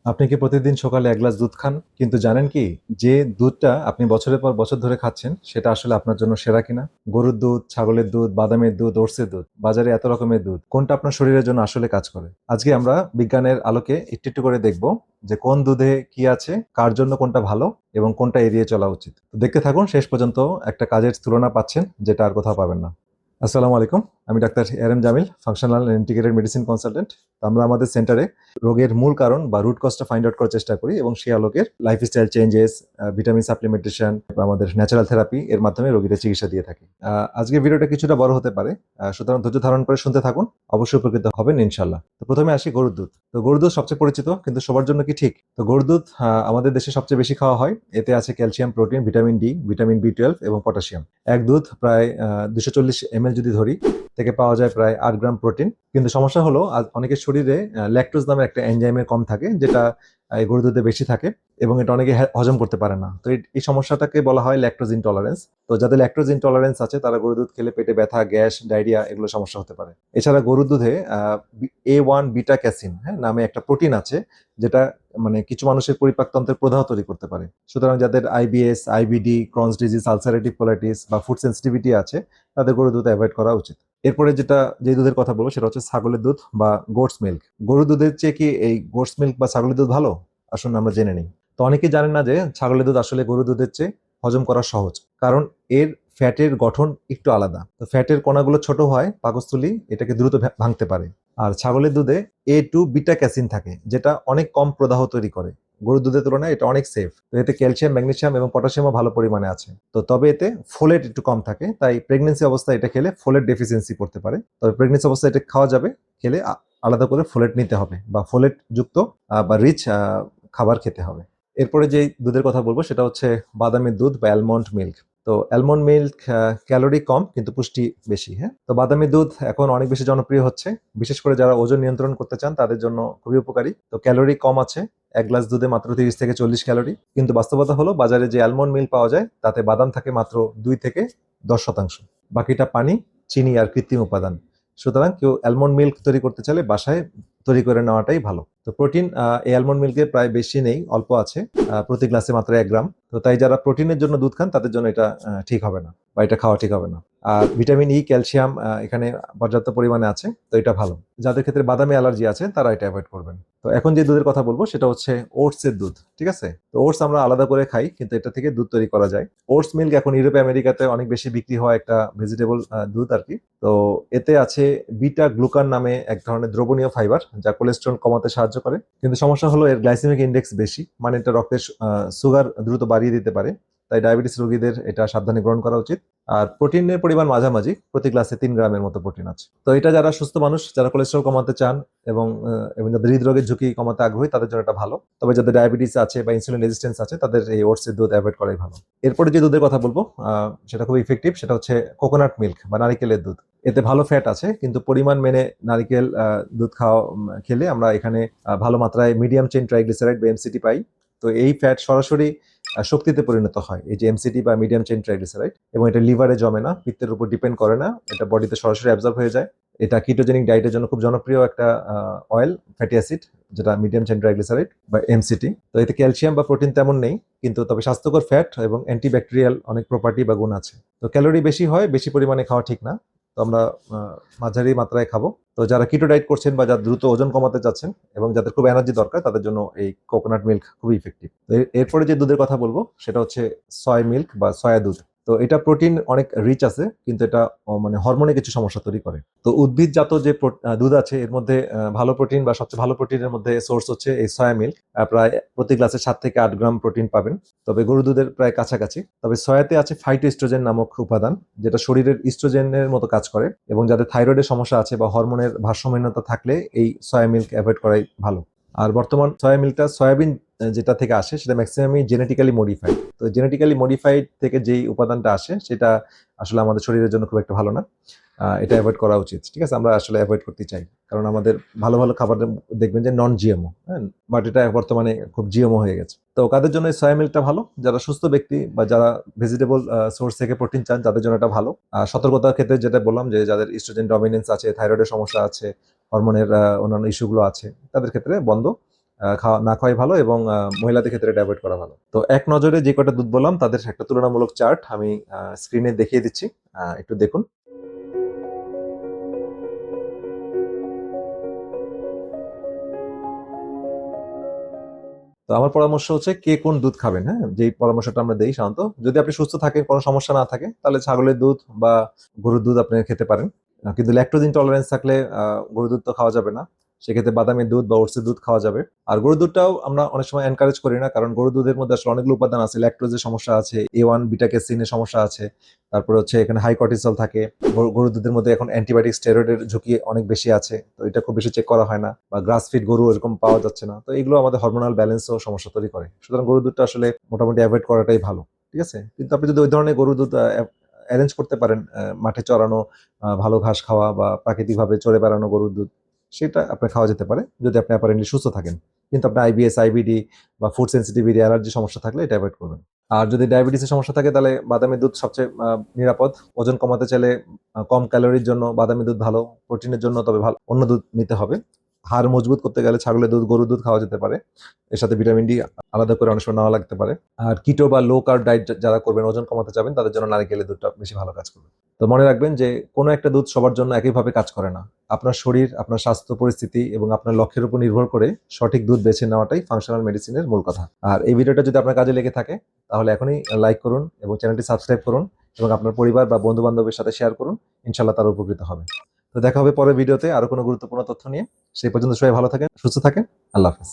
আপনি কি প্রতিদিন সকালে ১ গ্লাস দুধ খান? কিন্তু জানেন কি? যে দুধটা আপনি বছরের পর বছর ধরে খাচ্ছেন, সেটা আসলে আপনার জন্য সেরা কিনা? গরুর দুধ, ছাগলের দুধ, বাদামের দুধ, ওটসের দুধ, বাজারে এত রকমের দুধ। কোনটা আপনার শরীরের জন্য আসলে কাজ করে? আজকে আমরা বিজ্ঞানের আলোকে একটু, একটু করে দেখব যে কোন দুধে কি আছে, কার জন্য কোনটা ভালো এবং কোনটা এড়িয়ে চলা উচিত। তো দেখতে থাকুন, শেষ পর্যন্ত একটা কাজের তুলনা পাচ্ছেন, যেটা আর কোথাও পাবেন না। আসসালামু আলাইকুম। আমি doctor A R M. Jamil, functional and integrated medicine consultant. তো আমরা আমাদের সেন্টারে রোগের মূল কারণ বা রুট কজটা ফাইন্ড আউট করার চেষ্টা করি এবং সেই আলোকের লাইফস্টাইল চেঞ্জেস, ভিটামিন সাপ্লিমেন্টেশন বা আমাদের ন্যাচারাল থেরাপি এর মাধ্যমে রোগীদের চিকিৎসা দিয়ে থাকি। আজকের ভিডিওটা কিছুটা বড় হতে পারে, সুতরাং ধৈর্য ধারণ করে শুনতে থাকুন। অবশ্যই উপকৃত হবেন ইনশাল্লাহ। তো প্রথমে আসি গরুর দুধ। তো গরুর দুধ সবচেয়ে পরিচিত, কিন্তু সবার জন্য কি ঠিক? তো গরুর দুধ আমাদের দেশে সবচেয়ে বেশি খাওয়া হয়। এতে আছে calcium, protein, vitamin D, vitamin B 12 এবং পটাশিয়াম। এক দুধ প্রায় 240 ml যদি ধরি, থেকে পাওয়া যায় প্রায় 8 গ্রাম প্রোটিন। কিন্তু সমস্যা হলো অনেকের শরীরে ল্যাকটোজ নামে একটা এনজাইমের কম থাকে, যেটা এই গরুর দুধে বেশি থাকে এবং এটা অনেকে হজম করতে পারে না। তো এই সমস্যাটাকে বলা হয় ল্যাকটোজ ইনটলারেন্স। তো যাদের ল্যাকটোজ ইনটলারেন্স আছে তারা গরুর দুধ খেলে পেটে ব্যথা, গ্যাস, ডায়রিয়া এগুলো সমস্যা হতে পারে। এছাড়া গরুর দুধে A1 বিটা ক্যাসিন নামে একটা প্রোটিন আছে, যেটা মানে কিছু মানুষের পরিপাকতন্ত্রের প্রদাহ তৈরি করতে পারে। সুতরাং যাদের IBS, IBD, Crohn's disease, ulcerative colitis বা ফুড সেন্সিটিভিটি আছে, তাদের গরুর দুধ অ্যাভয়েড করা উচিত। এরপরে যে দুধের কথা বলবো সেটা হচ্ছে ছাগলের দুধ বা গোটস মিল্ক। গরুর দুধের চেয়ে কি এই গোটস মিল্ক বা ছাগলের দুধ ভালো? আসুন আমরা জেনে নিই। তো অনেকেই জানেন না যে ছাগলের দুধ আসলে গরুর দুধের চেয়ে হজম করা সহজ, কারণ এর ফ্যাটের গঠন একটু আলাদা। তো ফ্যাটের কণাগুলো ছোট হয়, পাকস্থলী এটাকে দ্রুত ভাঙতে পারে। আর ছাগলের দুধে A2 বিটা ক্যাসিন থাকে, যেটা অনেক কম প্রদাহ তৈরি করে। গরুর দুধের তুলনায় এটা অনেক সেফ। তো এতে ক্যালসিয়াম, ম্যাগনেসিয়াম এবং পটাশিয়ামও ভালো পরিমাণে আছে। তো তবে এতে ফোলেট একটু কম থাকে, তাই প্রেগনেন্সি অবস্থায় এটা খেলে ফোলেট ডেফিসিয়েন্সি পড়তে পারে। তবে প্রেগনেন্সি অবস্থায় এটা খাওয়া যাবে, খেলে আলাদা করে ফোলেট নিতে হবে বা ফোলেট যুক্ত বা রিচ খাবার খেতে হবে। এরপরে যে দুধের কথা বলবো সেটা হচ্ছে বাদামের দুধ বা অ্যালমন্ড মিল্ক। তো অ্যালমন্ড মিল্ক ক্যালোরি কম কিন্তু পুষ্টি বেশি। হ্যাঁ, তো বাদামি দুধ এখন অনেক বেশি জনপ্রিয় হচ্ছে, বিশেষ করে যারা ওজন নিয়ন্ত্রণ করতে চান তাদের জন্য খুবই উপকারী। তো ক্যালোরি কম আছে, 1 গ্লাস দুধে মাত্র 30 থেকে 40 ক্যালোরি। কিন্তু বাস্তবতা হলো বাজারে যে অ্যালমন্ড মিল্ক পাওয়া যায় তাতে বাদাম থাকে মাত্র 2 থেকে 10%। বাকিটা পানি, চিনি আর কৃত্রিম উপাদান। সুতরাং কেউ অ্যালমন্ড মিল্ক তৈরি করতে চাইলে বাসায় তৈরি করে নেওয়াটাই ভালো। তো প্রোটিন এই অ্যালমন্ড মিল্কে প্রায় বেশি নেই, অল্প আছে, প্রতি গ্লাসে মাত্র 1 গ্রাম। তো তাই যারা প্রোটিনের জন্য দুধ খান তাদের জন্য এটা ঠিক হবে না বা এটা খাওয়া ঠিক হবে না। আর ভিটামিন ই, ক্যালসিয়াম এখানে পর্যাপ্ত পরিমাণে আছে, তো এটা ভালো। যাদের ক্ষেত্রে বাদামি অ্যালার্জি আছে তারা এটা অ্যাভয়েড করবেন। তো এখন যে দুধের কথা বলবো সেটা হচ্ছে ওটসের দুধ। ঠিক আছে? তো ওটস আমরা আলাদা করে খাই, কিন্তু এটা থেকে দুধ তৈরি করা যায়। ওটস মিল্ক এখন ইউরোপে, আমেরিকাতে অনেক বেশি বিক্রি হয় একটা ভেজিটেবল দুধ আর কি। তো এতে আছে বিটা গ্লুকান নামে এক ধরনের দ্রবণীয় ফাইবার, যা কোলেস্টেরল কমাতে সাহায্য করে। কিন্তু সমস্যা হলো এর গ্লাইসেমিক ইন্ডেক্স বেশি, মানে এটা রক্তের সুগার দ্রুত বাড়িয়ে দিতে পারে। তাই ডায়াবেটিস রোগীদের এটা সাবধানে গ্রহণ করা উচিত। আর প্রোটিনের পরিমাণ মাঝামাঝি, প্রতি গ্লাসে 3 গ্রামের মতো প্রোটিন আছে। তো এটা যারা সুস্থ মানুষ, যারা কোলেস্টেরল কমাতে চান এবং যাদের হৃদরোগের ঝুঁকি কমাতে আগ্রহী, তাদের জন্য এটা ভালো। তবে যাদের ডায়াবেটিস আছে বা ইনসুলিন রেজিস্ট্যান্স আছে তাদের এই ওটসের দুধ অ্যাভয়েড করাই ভালো। এরপরে যে দুধের কথা বলবো সেটা খুব ইফেক্টিভ, সেটা হচ্ছে কোকোনাট মিল্ক বা নারিকেলের দুধ। এতে ভালো ফ্যাট আছে, কিন্তু পরিমাণ মেনে নারিকেল দুধ খেলে আমরা এখানে ভালো মাত্রায় মিডিয়াম চেইন ট্রাইগ্লিসারাইড বা এমসিটি পাই। তো এই ফ্যাট সরাসরি শক্তিতে পরিণত হয়, এই যে এমসিটি বা মিডিয়াম চেইন ট্রাইগ্লিসারাইড, এবং এটা লিভারে জমে না, পিত্তের উপর ডিপেন্ড করে না, এটা বডিতে সরাসরি অ্যাবজর্ব হয়ে যায়। এটা কিটোজেনিক ডায়েটের জন্য খুব জনপ্রিয় একটা অয়েল, ফ্যাটি অ্যাসিড, যেটা মিডিয়াম চেইন ট্রাইগ্লিসারাইড বা এমসিটি। তো এতে ক্যালসিয়াম বা প্রোটিন তেমন নেই, কিন্তু তবে স্বাস্থ্যকর ফ্যাট এবং অ্যান্টিব্যাকটেরিয়াল অনেক প্রপার্টি বা গুণ আছে। তো ক্যালোরি বেশি হয়, বেশি পরিমাণে খাওয়া ঠিক না। তো আমরা মাঝারি মাত্রায় খাবো। তো যারা কিটো ডায়েট করছেন বা যারা দ্রুত ওজন কমাতে চাচ্ছেন এবং যাদের খুব এনার্জি দরকার, তাদের জন্য এই কোকোনাট মিল্ক খুবই ইফেক্টিভ। এরপরে যে দুধের কথা বলবো সেটা হচ্ছে সয় মিল্ক বা সয়া দুধ। তো এটা প্রোটিন অনেক রিচ আছে, কিন্তু এটা মানে হরমোনে কিছু সমস্যা তৈরি করে। তো উদ্ভিদজাত যে দুধ আছে এর মধ্যে ভালো প্রোটিন বা সবচেয়ে ভালো প্রোটিনের মধ্যে সোর্স হচ্ছে এই সয়া মিল্ক। প্রায় প্রতি গ্লাসে 7 থেকে 8 গ্রাম প্রোটিন পাবেন। তবে গরু দুধের প্রায় কাছাকাছি। তবে সয়াতে আছে ফাইটোস্ট্রোজেন নামক উপাদান, যেটা শরীরের ইস্ট্রোজেনের মতো কাজ করে, এবং যাদের থাইরয়েডের সমস্যা আছে বা হরমোনের ভারসাম্যহীনতা থাকলে এই সয়া মিল্ক অ্যাভয়েড করাই ভালো। আর বর্তমান সয়া মিল্কটা সয়াবিন যেটা থেকে আসে সেটা ম্যাক্সিমামই জেনেটিক্যালি মডিফাইড। তো জেনেটিক্যালি মডিফাইড থেকে যেই উপাদানটা আসে সেটা আসলে আমাদের শরীরের জন্য খুব একটা ভালো না। এটা অ্যাভয়েড করা উচিত। ঠিক আছে? আমরা আসলে অ্যাভয়েড করতে চাই। কারণ আমাদের ভালো, ভালো খাবারের দেখবেন যে নন জিএমও, হ্যাঁ? বাট এটা বর্তমানে খুব জিএমও হয়ে গেছে। তো কাদের জন্য এই সয়া মিল্কটা ভালো? যারা সুস্থ ব্যক্তি বা যারা ভেজিটেবল সোর্স থেকে প্রোটিন চান তাদের জন্য এটা ভালো। সতর্কতার ক্ষেত্রে যেটা বললাম যে যাদের ইস্ট্রোজেন ডমিনেন্স আছে, থাইরয়েডের সমস্যা আছে, হরমোনের অন্যান্য ইস্যুগুলো আছে, তাদের ক্ষেত্রে বন্ধ। খাওয়া না খাওয়াই ভালো, এবং মহিলাদের ক্ষেত্রে এটা অ্যাভয়েড করা ভালো। তো এক নজরে যে কটা দুধ বললাম তাদের একটা তুলনামূলক চার্ট আমি স্ক্রিনে দেখিয়ে দিচ্ছি, একটু দেখুন। তো আমার পরামর্শ হচ্ছে কে কোন দুধ খাবেন, হ্যাঁ, যেই পরামর্শটা আমরা দেই সাধারণত, যদি আপনি সুস্থ থাকেন, কোনো সমস্যা না থাকে, তাহলে ছাগলের দুধ বা গরুর দুধ আপনি খেতে পারেন। কিন্তু ল্যাকটোজ ইনটলারেন্স থাকলে গরুর দুধ তো খাওয়া যাবে না। সেক্ষেত্রে বাদামের দুধ বা ওটসের দুধ খাওয়া যাবে। আর গরুর দুধটাও আমরা অনেক সময় এনকারেজ করি না, কারণ গরুর দুধের মধ্যে আসলে অনেকগুলো উপাদান আছে। ল্যাকটোজের সমস্যা আছে, A1 বিটা ক্যাসিনের সমস্যা আছে, তারপরে হচ্ছে এখানে হাই কর্টিসল থাকে। গরুর দুধের মধ্যে এখন অ্যান্টিবায়োটিক স্টেরয়েডের ঝুঁকি অনেক বেশি আছে, তো এটা খুব বেশি চেক করা হয় না, বা গ্রাস ফিড গরু এরকম পাওয়া যাচ্ছে না। তো এগুলো আমাদের হরমোনাল ব্যালেন্সও সমস্যা তৈরি করে। সুতরাং গরুর দুধটা আসলে মোটামুটি অ্যাভয়েড করাটাই ভালো। ঠিক আছে, কিন্তু আপনি যদি ওই ধরনের গরুর দুধ অ্যারেঞ্জ করতে পারেন, মাঠে চড়ানো, ভালো ঘাস খাওয়া বা প্রাকৃতিকভাবে চড়ে বেড়ানো গরুর দুধ, সেটা আপনার খাওয়া যেতে পারে যদি আপনি অ্যাপারেন্টলি সুস্থ থাকেন। কিন্তু আপনার আইবিএস, আইবিডি বা ফুড সেন্সিটিভিটি, অ্যালার্জি সমস্যা থাকলে এটা অ্যাভয়েড করবেন। আর যদি ডায়াবেটিসের সমস্যা থাকে তাহলে বাদামি দুধ সবচেয়ে নিরাপদ। ওজন কমাতে চাইলে কম ক্যালোরির জন্য বাদামি দুধ ভালো, প্রোটিনের জন্য তবে ভালো অন্য দুধ নিতে হবে। হাড় মজবুত করতে গেলে ছাগলের দুধ, গরুর দুধ খাওয়া যেতে পারে। এর সাথে ভিটামিন ডি আলাদা করে অনেক সময় নেওয়া লাগতে পারে। আর কিটো বা লো কার্ব ডায়েট যারা করবেন, ওজন কমাতে চাবেন, তাদের জন্য নারিকেলের দুধটা বেশি ভালো কাজ করবে। তো মনে রাখবেন যে কোনো একটা দুধ সবার জন্য একইভাবে কাজ করে না। আপনার শরীর, আপনার স্বাস্থ্য পরিস্থিতি এবং আপনার লক্ষ্যের উপর নির্ভর করে সঠিক দুধ বেছে নেওয়াটাই ফাংশনাল মেডিসিনের মূল কথা। আর এই ভিডিওটা যদি আপনার কাজে লেগে থাকে তাহলে এখনই লাইক করুন এবং চ্যানেলটি সাবস্ক্রাইব করুন, এবং আপনার পরিবার বা বন্ধু বান্ধবের সাথে শেয়ার করুন। ইনশাল্লাহ তারা উপকৃত হবে। তো দেখা হবে পরের ভিডিওতে আরো কোনো গুরুত্বপূর্ণ তথ্য নিয়ে। সেই পর্যন্ত সবাই ভালো থাকেন, সুস্থ থাকেন। আল্লাহ হাফেজ।